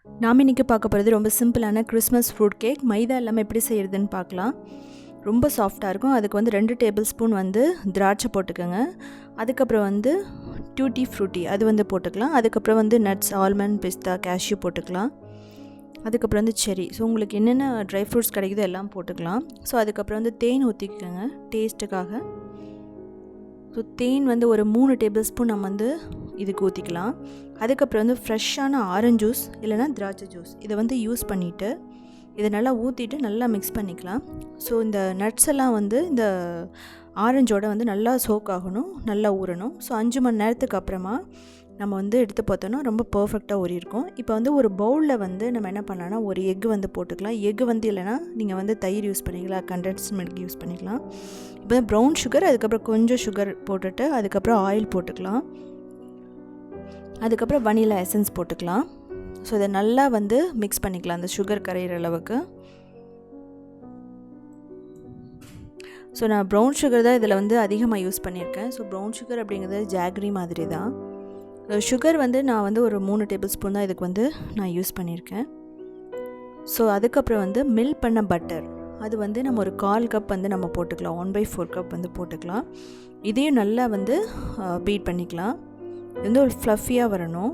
நாம் இன்றைக்கி பார்க்க போகிறது ரொம்ப சிம்பிளான கிறிஸ்மஸ் ஃப்ரூட் கேக். மைதா இல்லாமல் எப்படி செய்கிறதுன்னு பார்க்கலாம். ரொம்ப சாஃப்டாக இருக்கும். அதுக்கு வந்து 2 டேபிள் ஸ்பூன் வந்து திராட்சை போட்டுக்கோங்க. அதுக்கப்புறம் வந்து tutti frutti அது வந்து போட்டுக்கலாம். அதுக்கப்புறம் வந்து நட்ஸ், ஆல்மண்ட், பிஸ்தா, கேஷ்யூ போட்டுக்கலாம். அதுக்கப்புறம் வந்து செரி. ஸோ உங்களுக்கு என்னென்ன ட்ரை ஃப்ரூட்ஸ் கிடைக்குதோ எல்லாம் போட்டுக்கலாம். ஸோ அதுக்கப்புறம் வந்து தேன் ஊற்றிக்கோங்க டேஸ்ட்டுக்காக. ஸோ தேன் வந்து ஒரு 3 டேபிள் ஸ்பூன் நம்ம வந்து இதுக்கு ஊற்றிக்கலாம். அதுக்கப்புறம் வந்து ஃப்ரெஷ்ஷான ஆரஞ்சு ஜூஸ் இல்லைனா திராட்சை ஜூஸ் இதை வந்து யூஸ் பண்ணிவிட்டு இதை நல்லா ஊற்றிட்டு நல்லா மிக்ஸ் பண்ணிக்கலாம். ஸோ இந்த நட்ஸ் எல்லாம் வந்து இந்த ஆரஞ்சோட வந்து நல்லா சோக் ஆகணும், நல்லா ஊறணும். ஸோ 5 மணி நேரத்துக்கு அப்புறமா நம்ம வந்து எடுத்து பார்த்தோன்னா ரொம்ப பர்ஃபெக்டாக ஊறியிருக்கும். இப்போ வந்து ஒரு பவுலில் வந்து நம்ம என்ன பண்ணலாம்னா ஒரு எக்கு வந்து போட்டுக்கலாம். எக்கு வந்து இல்லைனா நீங்கள் வந்து தயிர் யூஸ் பண்ணிக்கலாம், கண்டென்ஸ்ட் மில்க் யூஸ் பண்ணிக்கலாம். இப்போ தான் ப்ரௌன் சுகர், அதுக்கப்புறம் கொஞ்சம் சுகர் போட்டுட்டு அதுக்கப்புறம் ஆயில் போட்டுக்கலாம். அதுக்கப்புறம் வனிலா எசன்ஸ் போட்டுக்கலாம். ஸோ இதை நல்லா வந்து மிக்ஸ் பண்ணிக்கலாம் அந்த சுகர் கரையிற அளவுக்கு. ஸோ நான் ப்ரௌன் சுகர் தான் இதில் வந்து அதிகமாக யூஸ் பண்ணியிருக்கேன். ஸோ ப்ரௌன் சுகர் அப்படிங்கிறது ஜாகரி மாதிரி தான். சுகர் வந்து நான் வந்து ஒரு 3 டேபிள் ஸ்பூன் தான் இதுக்கு வந்து நான் யூஸ் பண்ணியிருக்கேன். ஸோ அதுக்கப்புறம் வந்து மில்க் பண்ண பட்டர், அது வந்து நம்ம ஒரு 1/4 கப் வந்து நம்ம போட்டுக்கலாம். 1/4 கப் வந்து போட்டுக்கலாம். இதையும் நல்லா வந்து பீட் பண்ணிக்கலாம். இது வந்து ஒரு ஃப்ளஃபியாக வரணும்.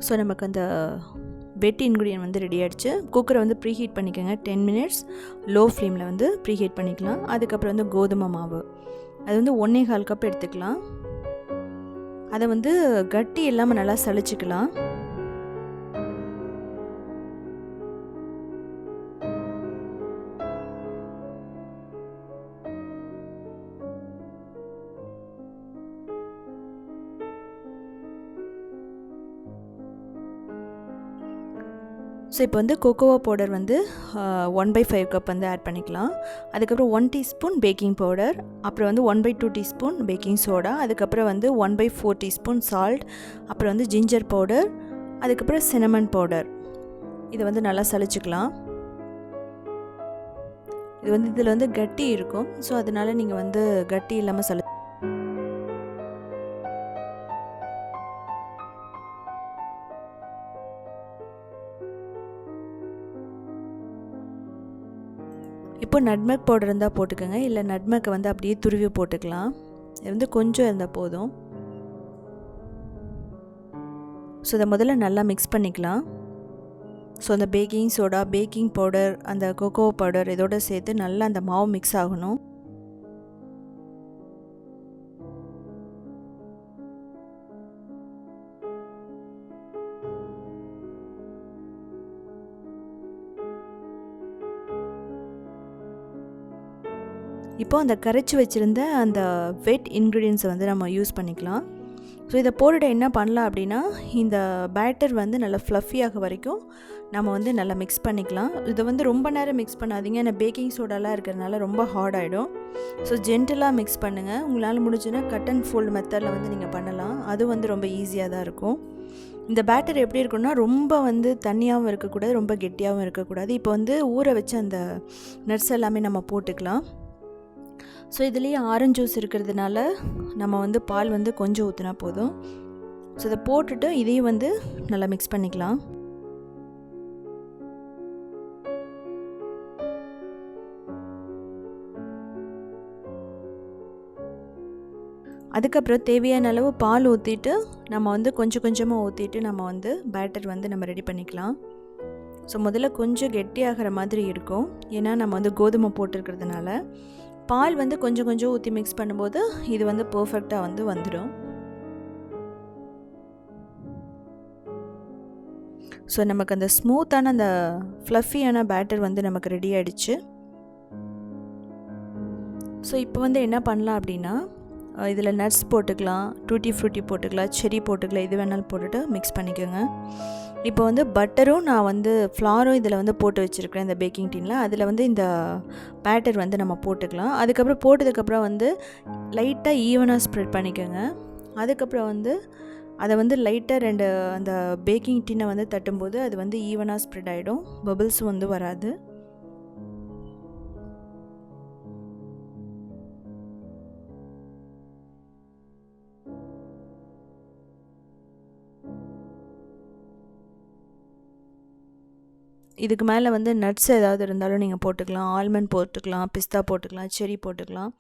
ஸோ நமக்கு அந்த வெட் இன்க்ரீடியன்ட் வந்து ரெடி ஆகிடுச்சு. குக்கரை வந்து ப்ரீஹீட் பண்ணிக்கோங்க. 10 மினிட்ஸ் லோ ஃப்ளேமில் வந்து ப்ரீஹீட் பண்ணிக்கலாம். அதுக்கப்புறம் வந்து கோதுமை மாவு, அது வந்து 1/4 கப் எடுத்துக்கலாம். அதை வந்து கட்டி இல்லாமல் நல்லா சளிச்சிக்கலாம். ஸோ இப்போ வந்து கோகோவா பவுடர் வந்து 1/5 கப் வந்து ஆட் பண்ணிக்கலாம். அதுக்கப்புறம் 1 டீஸ்பூன் பேக்கிங் பவுடர், அப்புறம் வந்து 1/2 டீஸ்பூன் பேக்கிங் சோடா, அதுக்கப்புறம் வந்து 1/4 டீஸ்பூன் சால்ட், அப்புறம் வந்து ஜிஞ்சர் பவுடர், அதுக்கப்புறம் சினமன் பவுடர். இதை வந்து நல்லா சளிச்சிக்கலாம். இது வந்து இதில் வந்து கட்டி இருக்கும். ஸோ அதனால் நீங்கள் வந்து கட்டி இல்லாமல் சளி. இப்போ நட்மெக் பவுடர் இருந்தால் போட்டுக்கோங்க, இல்லை நட்மெக்கை வந்து அப்படியே துருவி போட்டுக்கலாம். இது வந்து கொஞ்சம் இருந்தால் போதும். ஸோ இதை முதல்ல நல்லா மிக்ஸ் பண்ணிக்கலாம். ஸோ அந்த பேக்கிங் சோடா, பேக்கிங் பவுடர், அந்த கோகோ பவுடர் இதோடு சேர்த்து நல்லா அந்த மாவு மிக்ஸ் ஆகணும். இப்போ அந்த கரைச்சி வச்சுருந்த அந்த வெட் இன்க்ரீடியன்ஸை வந்து நம்ம யூஸ் பண்ணிக்கலாம். ஸோ இதை போட்டுட்டு என்ன பண்ணலாம் அப்படின்னா, இந்த பேட்டர் வந்து நல்லா ஃப்ளஃபியாக வரைக்கும் நம்ம வந்து நல்லா மிக்ஸ் பண்ணிக்கலாம். இதை வந்து ரொம்ப நேரம் மிக்ஸ் பண்ணாதீங்க, ஏன்னா பேக்கிங் சோடாலாம் இருக்கிறதுனால ரொம்ப ஹார்ட் ஆகிடும். ஸோ ஜென்டலாக மிக்ஸ் பண்ணுங்கள். உங்களால் முடிஞ்சுன்னா கட் அண்ட் ஃபோல்டு மெத்தடில் வந்து நீங்கள் பண்ணலாம். அது வந்து ரொம்ப ஈஸியாக தான் இருக்கும். இந்த பேட்டர் எப்படி இருக்குன்னா, ரொம்ப வந்து தண்ணியாகவும் இருக்கக்கூடாது, ரொம்ப கெட்டியாகவும் இருக்கக்கூடாது. இப்போ வந்து ஊற வச்ச அந்த நட்ஸ் எல்லாமே நம்ம போட்டுக்கலாம். ஸோ இதுலேயே ஆரஞ்சு ஜூஸ் இருக்கிறதுனால நம்ம வந்து பால் வந்து கொஞ்சம் ஊற்றினா போதும். ஸோ இதை போட்டுட்டு இதையும் வந்து நல்லா மிக்ஸ் பண்ணிக்கலாம். அதுக்கப்புறம் தேவையான அளவு பால் ஊற்றிட்டு நம்ம வந்து கொஞ்சம் கொஞ்சமாக ஊற்றிட்டு நம்ம வந்து பேட்டர் வந்து நம்ம ரெடி பண்ணிக்கலாம். ஸோ முதல்ல கொஞ்சம் கெட்டியாகிற மாதிரி இருக்கும், ஏன்னா நம்ம வந்து கோதுமை போட்டுருக்கிறதுனால. பால் வந்து கொஞ்சம் கொஞ்சம் ஊற்றி மிக்ஸ் பண்ணும்போது இது வந்து பர்ஃபெக்டாக வந்து வந்துடும். ஸோ நமக்கு அந்த ஸ்மூத்தான அந்த ஃப்ளஃபியான பேட்டர் வந்து நமக்கு ரெடி ஆகிடுச்சு. ஸோ இப்போ வந்து என்ன பண்ணலாம் அப்படின்னா, இதில் நட்ஸ் போட்டுக்கலாம், டூட்டி ஃப்ரூட்டி போட்டுக்கலாம், செரி போட்டுக்கலாம், இது வேணாலும் போட்டுட்டு மிக்ஸ் பண்ணிக்கோங்க. இப்போ வந்து பட்டரும் நான் வந்து ஃப்ளாரும் இதில் வந்து போட்டு வச்சுருக்கிறேன் இந்த பேக்கிங் டின்னில். அதில் வந்து இந்த பேட்டர் வந்து நம்ம போட்டுக்கலாம். அதுக்கப்புறம் போட்டதுக்கப்புறம் வந்து லைட்டாக ஈவனாக ஸ்ப்ரெட் பண்ணிக்கோங்க. அதுக்கப்புறம் வந்து அதை வந்து லைட்டாக அந்த பேக்கிங் டின்னை வந்து தட்டும்போது அது வந்து ஈவனாக ஸ்ப்ரெட் ஆகிடும், பபிள்ஸும் வந்து வராது. இதுக்கு மேலே வந்து நட்ஸ் ஏதாவது இருந்தாலும் நீங்கள் போட்டுக்கலாம். ஆல்மண்ட் போட்டுக்கலாம், பிஸ்தா போட்டுக்கலாம், செரி போட்டுக்கலாம்.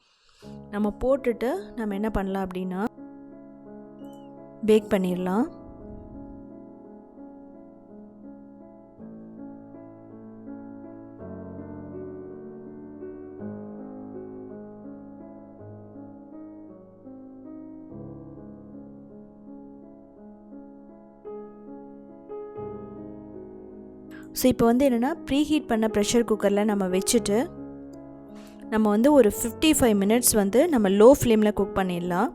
நம்ம போட்டுட்டு நம்ம என்ன பண்ணலாம் அப்படின்னா பேக் பண்ணிடலாம். ஸோ இப்போ வந்து என்னென்னா ப்ரீஹீட் பண்ண ப்ரெஷர் குக்கரில் நம்ம வச்சுட்டு நம்ம வந்து ஒரு 55 மினிட்ஸ் வந்து நம்ம லோ ஃப்ளேமில் குக் பண்ணிடலாம்.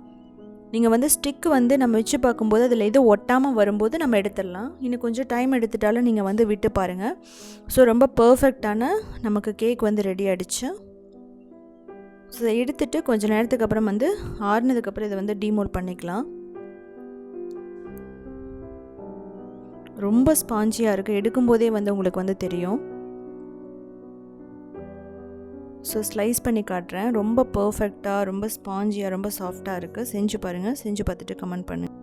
நீங்கள் வந்து ஸ்டிக்கு வந்து நம்ம வச்சு பார்க்கும்போது அதில் எதுவும் ஒட்டாமல் வரும்போது நம்ம எடுத்துடலாம். இன்னும் கொஞ்சம் டைம் எடுத்துட்டாலும் நீங்கள் வந்து விட்டு பாருங்கள். ஸோ ரொம்ப பர்ஃபெக்டான நமக்கு கேக் வந்து ரெடி ஆகிடுச்சு. ஸோ எடுத்துகிட்டு கொஞ்சம் நேரத்துக்கு அப்புறம் வந்து ஆறுனதுக்கப்புறம் இதை வந்து டீமோல்ட் பண்ணிக்கலாம். ரொம்ப ஸ்பாஞ்சியாக இருக்குது. எடுக்கும்போதே வந்து உங்களுக்கு வந்து தெரியும். ஸோ ஸ்லைஸ் பண்ணி காட்டுறேன். ரொம்ப பர்ஃபெக்டாக, ரொம்ப ஸ்பாஞ்சியாக, ரொம்ப சாஃப்டாக இருக்குது. செஞ்சு பாருங்கள். செஞ்சு பார்த்துட்டு கமெண்ட் பண்ணுங்கள்.